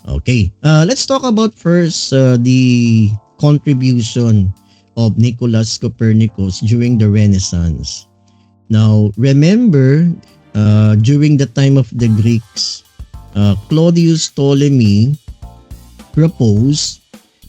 Okay, let's talk about first the contribution of Nicholas Copernicus during the Renaissance. Now, remember, during the time of the Greeks, Claudius Ptolemy proposed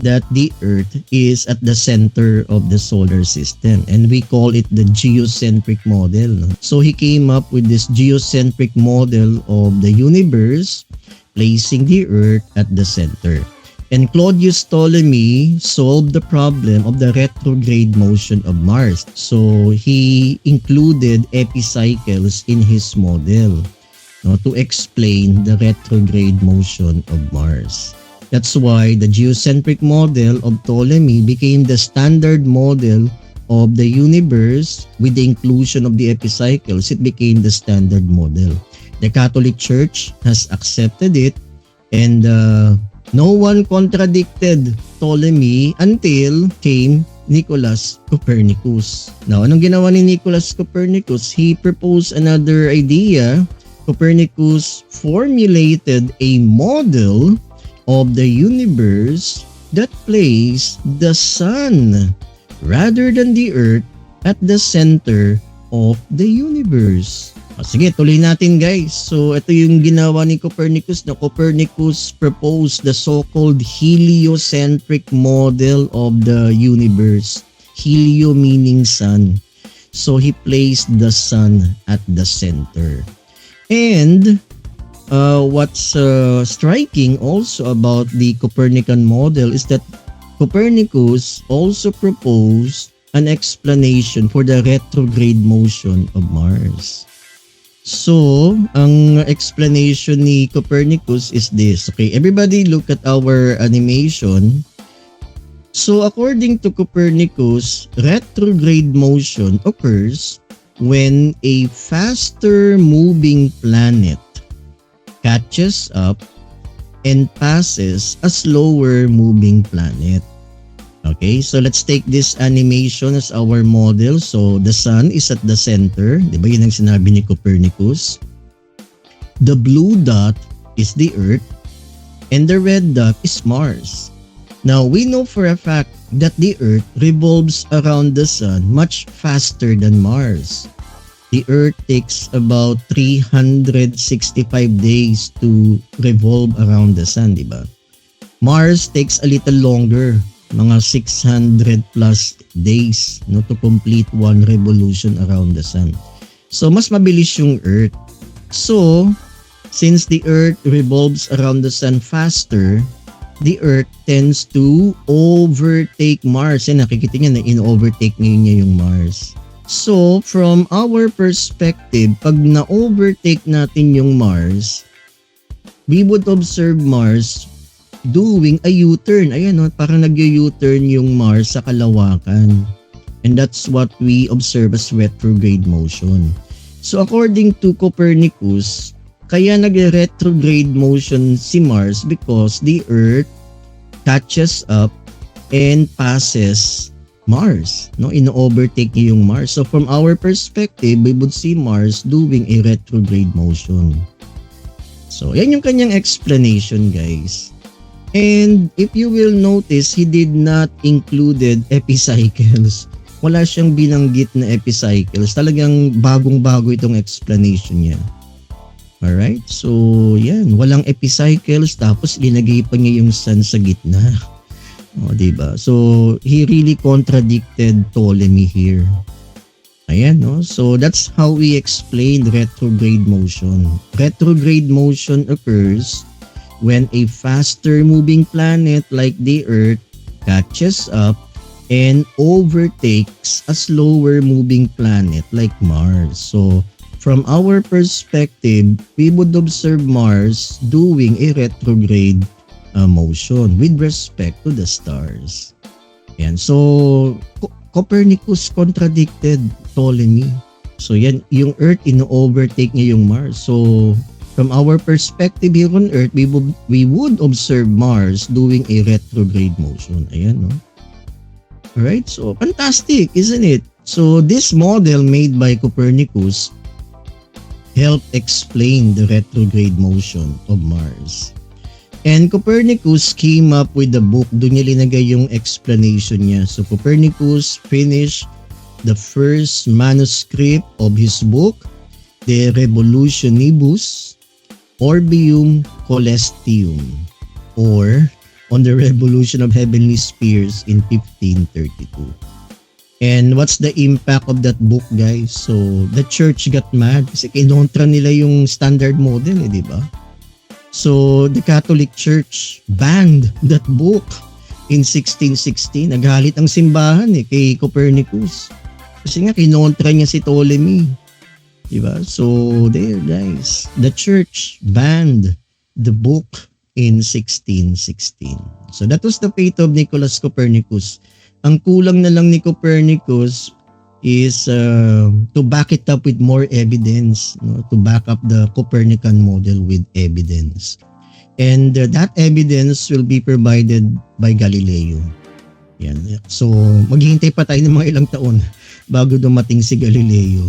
that the Earth is at the center of the solar system, and we call it the geocentric model. No? So he came up with this geocentric model of the universe, placing the Earth at the center. And Claudius Ptolemy solved the problem of the retrograde motion of Mars. So he included epicycles in his model, no, to explain the retrograde motion of Mars. That's why the geocentric model of Ptolemy became the standard model of the universe. With the inclusion of the epicycles, it became the standard model. The Catholic Church has accepted it, and no one contradicted Ptolemy until came Nicholas Copernicus. Now, anong ginawa ni Nicholas Copernicus? He proposed another idea. Copernicus formulated a model of the universe that placed the sun rather than the earth at the center of the universe. Sige, tuloy natin guys. So ito yung ginawa ni Copernicus. Copernicus proposed the so-called heliocentric model of the universe. Helio meaning sun. So he placed the sun at the center. And what's striking also about the Copernican model is that Copernicus also proposed an explanation for the retrograde motion of Mars. So, ang explanation ni Copernicus is this. Okay, everybody look at our animation. So, according to Copernicus, retrograde motion occurs when a faster moving planet catches up and passes a slower moving planet. Okay, so let's take this animation as our model. So the sun is at the center. Di ba yun ang sinabi ni Copernicus? The blue dot is the Earth and the red dot is Mars. Now we know for a fact that the Earth revolves around the sun much faster than Mars. The Earth takes about 365 days to revolve around the sun, di ba? Mars takes a little longer, mga 600 plus days, no, to complete one revolution around the sun. So mas mabilis yung Earth. So since the Earth revolves around the sun faster, the Earth tends to overtake Mars. And nakikita niya na in-overtake ngayon niya yung Mars. So, from our perspective, pag na-overtake natin yung Mars, we would observe Mars doing a U-turn. Ayan, no? Parang nag-U-turn yung Mars sa kalawakan. And that's what we observe as retrograde motion. So, according to Copernicus, kaya nag-retrograde motion si Mars because the Earth catches up and passes Mars, no, ino-overtake niya yung Mars. So from our perspective, we would see Mars doing a retrograde motion. So yan yung kanyang explanation, guys. And if you will notice, he did not included epicycles. Wala siyang binanggit na epicycles. Talagang bagong-bago itong explanation niya. Alright? So yan, walang epicycles tapos linagay pa niya yung sun sa gitna. O, diba? So, he really contradicted Ptolemy here. Ayan, no? So, that's how we explain retrograde motion. Retrograde motion occurs when a faster moving planet like the Earth catches up and overtakes a slower moving planet like Mars. So, from our perspective, we would observe Mars doing a retrograde motion with respect to the stars. Yan. So, Copernicus contradicted Ptolemy. So, yan, yung Earth, ino-overtake niya yung Mars. So, from our perspective here on Earth, we would observe Mars doing a retrograde motion. Ayan, no? Alright, so, fantastic, isn't it? So, this model made by Copernicus helped explain the retrograde motion of Mars. And Copernicus came up with the book. Doon niya linagay yung explanation niya. So Copernicus finished the first manuscript of his book, De Revolutionibus Orbium Coelestium, or On the Revolution of Heavenly Spheres in 1532. And what's the impact of that book, guys? So the church got mad kasi kinontra nila yung standard model, di ba? So the Catholic Church banned that book in 1616. Naghalit ang simbahan kay Copernicus. Kasi nga kinontra niya si Ptolemy. Diba? So there, guys, the church banned the book in 1616. So that was the fate of Nicholas Copernicus. Ang kulang na lang ni Copernicus is to back it up with more evidence, to back up the Copernican model with evidence. And that evidence will be provided by Galileo. Yan. So maghihintay pa tayo ng mga ilang taon bago dumating si Galileo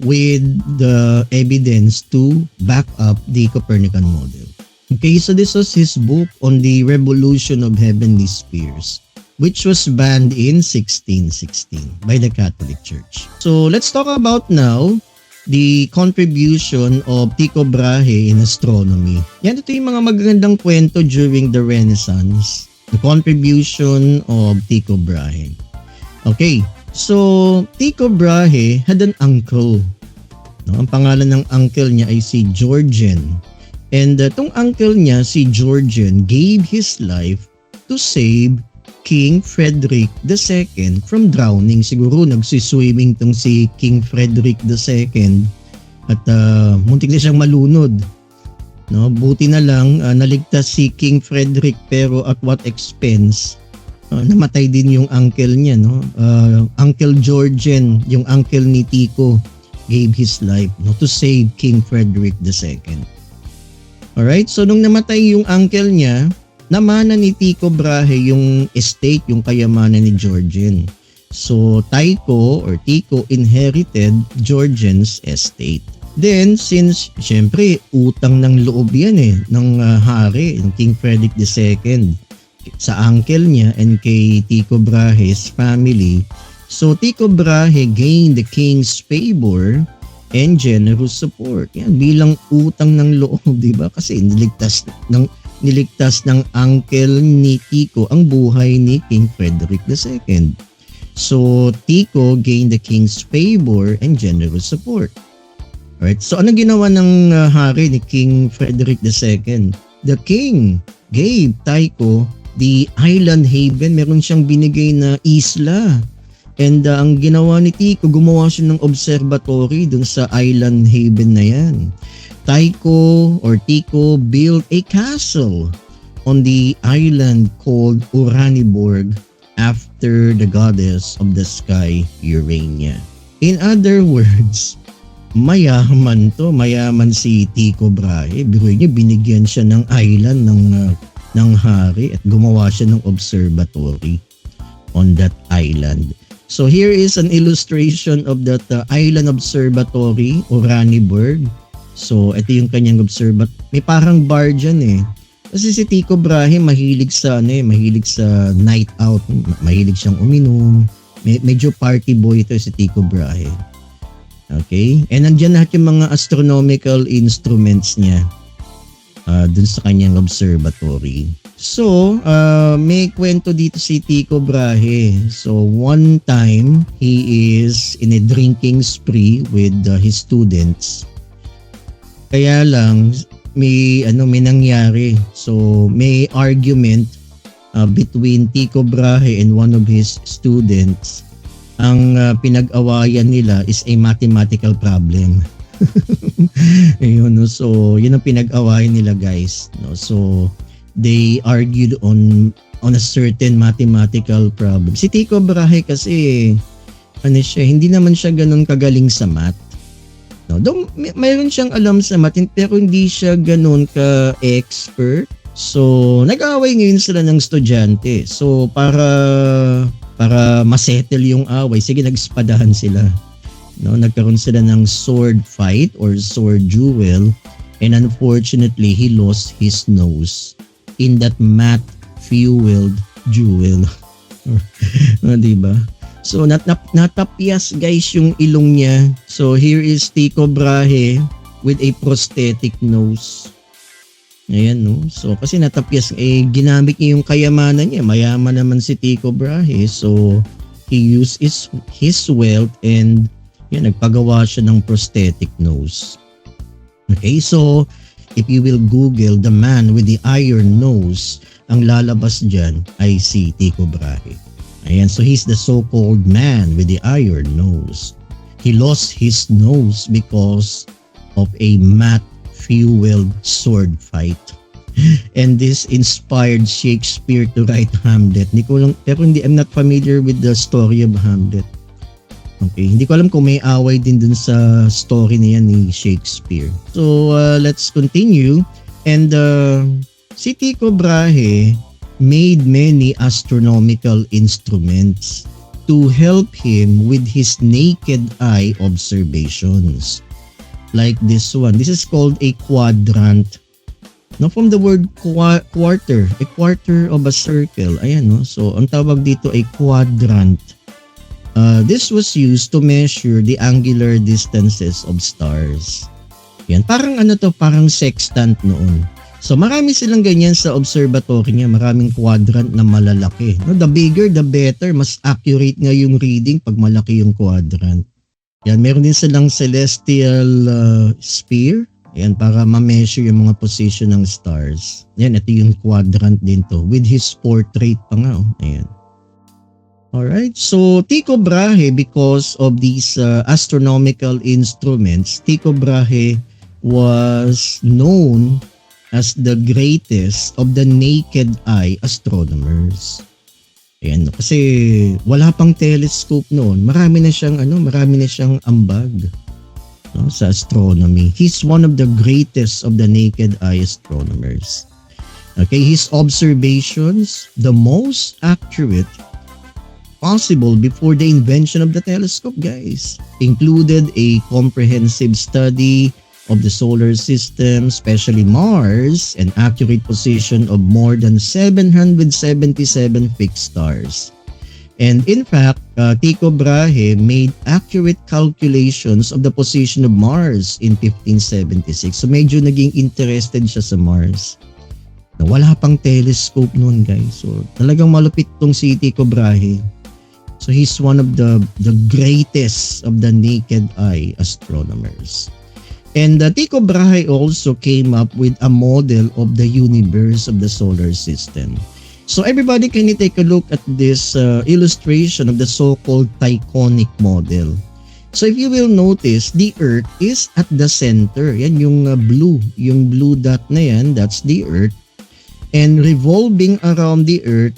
with the evidence to back up the Copernican model. Okay, so this was his book on the revolution of heavenly spheres, which was banned in 1616 by the Catholic Church. So let's talk about now the contribution of Tycho Brahe in astronomy. Yan, ito yung mga magagandang kwento during the Renaissance. The contribution of Tycho Brahe. Okay, so Tycho Brahe had an uncle. No, ang pangalan ng uncle niya ay si Georgian. And tong uncle niya, si Georgian, gave his life to save King Frederick II from drowning. Siguro nagsiswimming tong si King Frederick II at muntik na siyang malunod. No, buti na lang naligtas si King Frederick, pero at what expense? Namatay din yung uncle niya, no? Uncle Georgian, yung uncle ni Tycho, gave his life, no, to save King Frederick II. Alright, so nung namatay yung uncle niya, namana ni Tycho Brahe yung estate, yung kayamanan ni Georgian. So Tycho inherited Georgian's estate. Then since syempre utang ng loob yan ng hari, ng King Frederick II sa uncle niya and kay Tycho Brahe's family. So Tycho Brahe gained the king's favor and generous support. Yan, bilang utang ng loob, di ba? Kasi niligtas ng uncle ni Tycho ang buhay ni King Frederick II. So Tycho gained the king's favor and generous support. Alright, so ano ginawa ng hari ni King Frederick II? The king gave Tycho the island haven. Meron siyang binigay na isla. And ang ginawa ni Tycho, gumawa siya ng observatory dun sa island haven na yan. Tycho built a castle on the island called Uraniborg after the goddess of the sky, Urania. In other words, mayaman si Tycho Brahe. Biruin niya, binigyan siya ng island ng hari at gumawa siya ng observatory on that island. So here is an illustration of that island observatory, Uraniborg. So ito yung kanyang observatory. May parang bar dyan Kasi si Tycho Brahe mahilig sa night out, mahilig siyang uminom. Medyo party boy ito si Tycho Brahe. Okay? And nandiyan lahat yung mga astronomical instruments niya dun sa kanyang observatory. So, may kwento dito si Tycho Brahe. So, one time, he is in a drinking spree with his students. Kaya lang, may nangyari. So, may argument between Tycho Brahe and one of his students. Ang pinag-awayan nila is a mathematical problem. Ayun, no? So, yun ang pinag-awayan nila, guys. No? So, they argued on a certain mathematical problem. Si Tycho Brahe kasi hindi naman siya ganun kagaling sa math. No, mayroon siyang alam sa math pero hindi siya ganun ka-expert. So, nag-away ngayon sila ng estudyante. So, para masettle yung away, sige, nag-espadahan sila. No, nagkaroon sila ng sword fight or sword duel. And unfortunately, he lost his nose in that matte-fueled duel. Diba? So, natapyas guys yung ilong niya. So, here is Tycho Brahe with a prosthetic nose. Ayan, no? So, kasi natapyas, ginamit niya yung kayamanan niya. Mayaman naman si Tycho Brahe. So, he used his wealth and yan, nagpagawa siya ng prosthetic nose. Okay, so, if you will Google the man with the iron nose, ang lalabas dyan ay si Tycho Brahe. Ayan, so he's the so-called man with the iron nose. He lost his nose because of a matte-fueled sword fight. And this inspired Shakespeare to write Hamlet. I'm not familiar with the story of Hamlet. Okay, hindi ko alam kung may away din dun sa story na yan ni Shakespeare. So, let's continue. And si Tycho Brahe made many astronomical instruments to help him with his naked eye observations. Like this one. This is called a quadrant. No, from the word quarter, a quarter of a circle. Ayan, no? So, ang tawag dito ay quadrant. This was used to measure the angular distances of stars. Yan, parang parang sextant noon. So marami silang ganyan sa observatory niya, maraming quadrant na malalaki. No, the bigger the better, mas accurate nga yung reading pag malaki yung quadrant. Yan, meron din silang celestial sphere. Yan, para ma-measure yung mga position ng stars. Yan, ito yung quadrant din to with his portrait pa nga. Ayan. Alright, so Tycho Brahe, because of these astronomical instruments, Tycho Brahe was known as the greatest of the naked eye astronomers. Ayan, kasi wala pang telescope noon. Marami na siyang ambag, no, sa astronomy. He's one of the greatest of the naked eye astronomers. Okay, his observations, the most accurate possible before the invention of the telescope, guys, included a comprehensive study of the solar system, especially Mars, and accurate position of more than 777 fixed stars. And in fact, Tycho Brahe made accurate calculations of the position of Mars in 1576. So medyo naging interested siya sa Mars. Na wala pang telescope noon, guys. So talagang malupit tong si Tycho Brahe. So he's one of the greatest of the naked eye astronomers. And Tycho Brahe also came up with a model of the universe of the solar system. So everybody, can you take a look at this illustration of the so-called Tychonic model? So if you will notice, the Earth is at the center. Yan yung blue dot na yan, that's the Earth. And revolving around the Earth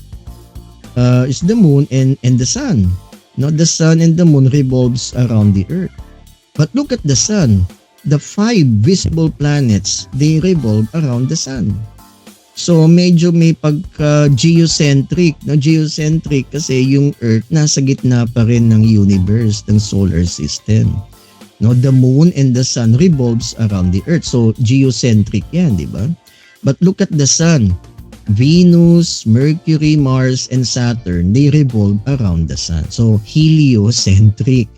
is the moon and the sun. No, the sun and the moon revolves around the Earth. But look at the sun. The 5 visible planets, they revolve around the sun. So medyo may pagka-geocentric. No? Geocentric kasi yung Earth nasa gitna pa rin ng universe, ng solar system. No? The moon and the sun revolves around the Earth. So geocentric yan, di ba? But look at the sun. Venus, Mercury, Mars, and Saturn, they revolve around the sun. So heliocentric.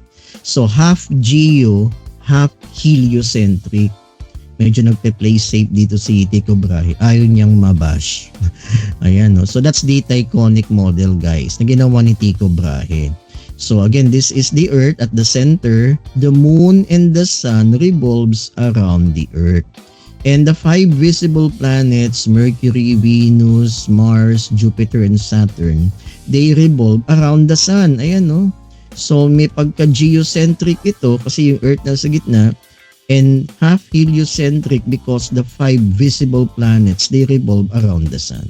So half geo, half heliocentric. Medyo nagpe-play safe dito si Tycho Brahe. Ayaw niyang mabash. Ayan, no? So that's the Tychonic model, guys, na ginawa ni Tycho Brahe. So again, this is the Earth at the center. The moon and the sun revolves around the Earth. And the 5 visible planets, Mercury, Venus, Mars, Jupiter, and Saturn, they revolve around the sun. Ayan, no? So may pagka-geocentric ito kasi yung Earth nasa gitna, and half heliocentric because the 5 visible planets, they revolve around the sun.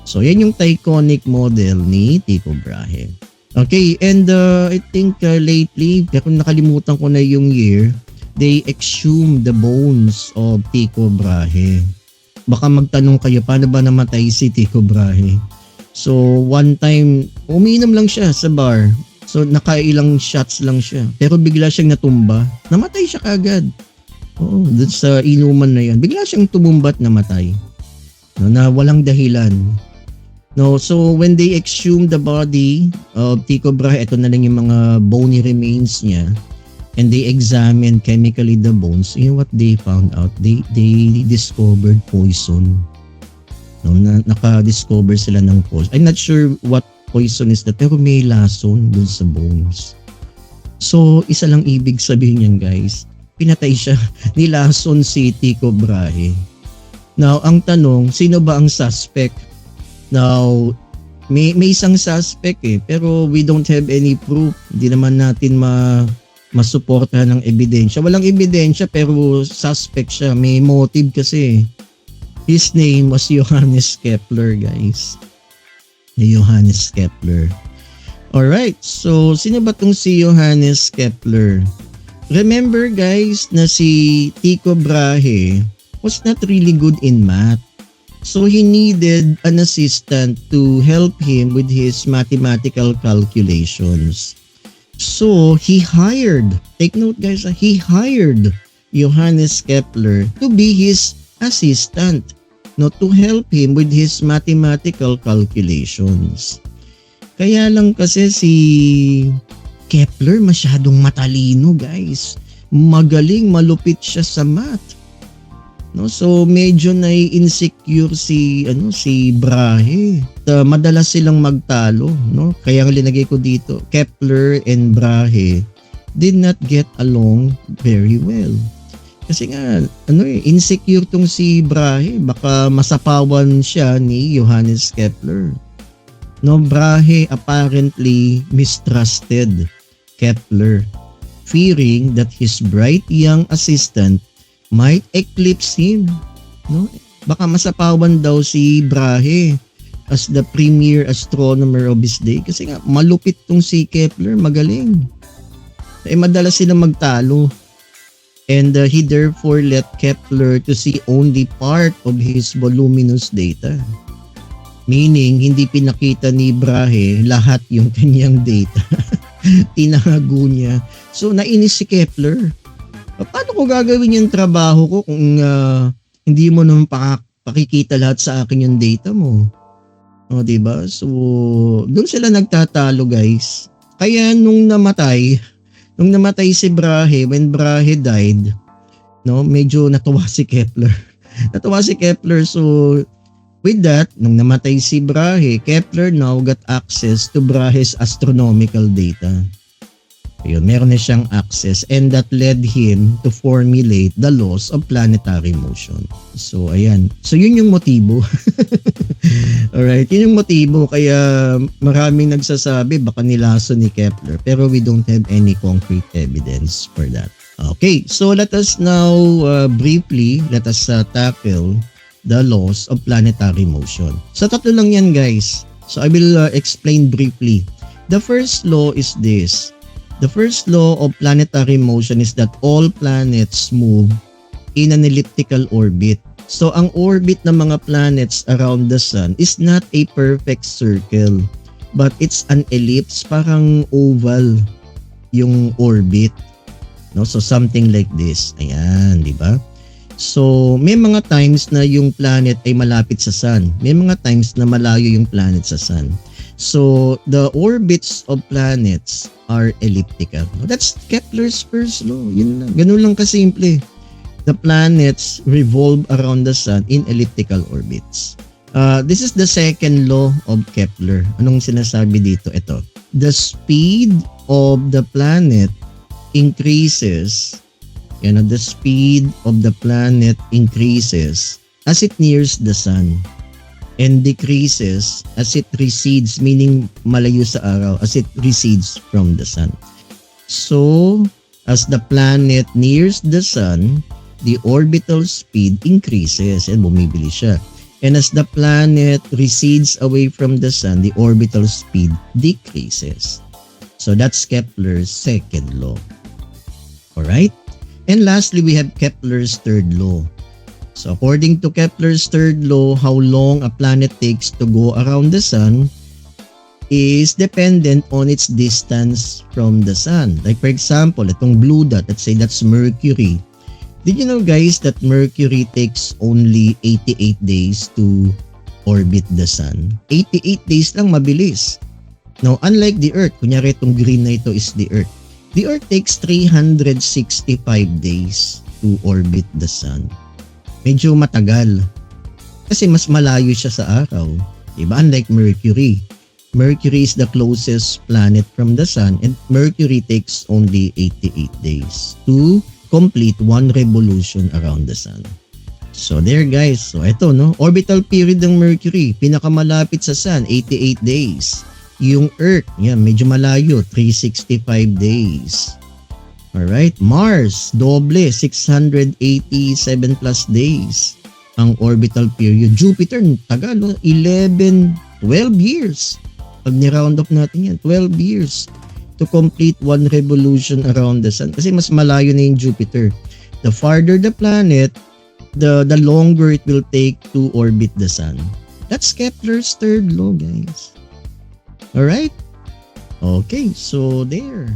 So yan yung Tychonic model ni Tycho Brahe. Okay, and I think lately, pero nakalimutan ko na yung year, they exhumed the bones of Tycho Brahe. Baka magtanong kayo, paano ba namatay si Tycho Brahe? So one time, umiinom lang siya sa bar. So nakailang shots lang siya. Pero bigla siyang natumba. Namatay siya kagad. Oo, dun sa inuman na yan. Bigla siyang tumumbat na matay. No, na walang dahilan. No, so when they exhumed the body of Tycho Brahe, ito na lang yung mga bony remains niya, and they examined chemically the bones, you know what they found out? They discovered poison. No, naka-discover sila ng poison. I'm not sure what poison is that, pero may lason dun sa bones. So, isa lang ibig sabihin yan, guys. Pinatay siya. Nilason si Tycho Brahe. Now, ang tanong, sino ba ang suspect? Now, may isang suspect pero we don't have any proof. Hindi naman natin masuportahan ng ebidensya. Walang ebidensya pero suspect siya. May motive kasi. His name was Johannes Kepler, guys. Johannes Kepler. Alright, so sino ba tong si Johannes Kepler? Remember, guys, na si Tycho Brahe was not really good in math. So he needed an assistant to help him with his mathematical calculations. So he hired, take note guys, he hired Johannes Kepler to be his assistant, no, to help him with his mathematical calculations. Kaya lang kasi si Kepler masyadong matalino, guys. Magaling, malupit siya sa math. No, so medyo nai-insecure si Brahe. Madalas silang magtalo, no? Kaya ang linagay ko dito, Kepler and Brahe did not get along very well. Kasi nga insecure tong si Brahe, baka masapawan siya ni Johannes Kepler. No, Brahe apparently mistrusted Kepler, fearing that his bright young assistant might eclipse him, no? Baka masapawan daw si Brahe as the premier astronomer of his day kasi nga malupit tong si Kepler, magaling. Madalas silang magtalo. And he therefore let Kepler to see only part of his voluminous data. Meaning, hindi pinakita ni Brahe lahat yung kanyang data. Tinago niya. So, nainis si Kepler. Paano ko gagawin yung trabaho ko kung hindi mo naman pakikita lahat sa akin yung data mo? O, diba? So, doon sila nagtatalo, guys. Kaya nung namatay si Brahe, when Brahe died, no, medyo natuwa si Kepler. So, with that, nung namatay si Brahe, Kepler now got access to Brahe's astronomical data. Ayun, meron na siyang access, and that led him to formulate the laws of planetary motion. So, ayan. So, yun yung motibo. Alright, yun yung motibo. Kaya maraming nagsasabi baka nilason ni Kepler, pero we don't have any concrete evidence for that. Okay, so let us now briefly, tackle the laws of planetary motion. So, tatlo lang yan, guys. So, I will explain briefly. The first law is this. The first law of planetary motion is that all planets move in an elliptical orbit. So, ang orbit ng mga planets around the sun is not a perfect circle, but it's an ellipse, parang oval yung orbit. No? So, something like this. Ayan, di ba? So, may mga times na yung planet ay malapit sa sun. May mga times na malayo yung planet sa sun. So, the orbits of planets are elliptical. That's Kepler's first law. Yun lang. Ganun lang kasimple. The planets revolve around the sun in elliptical orbits. This is the second law of Kepler. Anong sinasabi dito? Ito. The speed of the planet increases. The speed of the planet increases as it nears the sun, and decreases as it recedes, meaning malayo sa araw, as it recedes from the sun. So, as the planet nears the sun, the orbital speed increases and bumibili siya. And as the planet recedes away from the sun, the orbital speed decreases. So, that's Kepler's second law. Alright? And lastly, we have Kepler's third law. So according to Kepler's third law, how long a planet takes to go around the sun is dependent on its distance from the sun. Like for example, itong blue dot, let's say that's Mercury. Did you know guys that Mercury takes only 88 days to orbit the Sun? 88 days lang, mabilis. Now, unlike the Earth, kunyari itong green na ito is the Earth. The Earth takes 365 days to orbit the Sun. Medyo matagal. Kasi mas malayo siya sa araw. Diba? Unlike Mercury. Mercury is the closest planet from the Sun and Mercury takes only 88 days to complete one revolution around the Sun. So there guys. So ito no. Orbital period ng Mercury. Pinakamalapit sa Sun, 88 days. Yung Earth, yan, medyo malayo, 365 days. Alright. Mars, doble, 687 plus days ang orbital period. Jupiter, tagal, 12 years. Pag ni-round up natin yan, 12 years to complete one revolution around the Sun. Kasi mas malayo na yung Jupiter. The farther the planet, the longer it will take to orbit the Sun. That's Kepler's third law, guys. Alright? Okay, so there.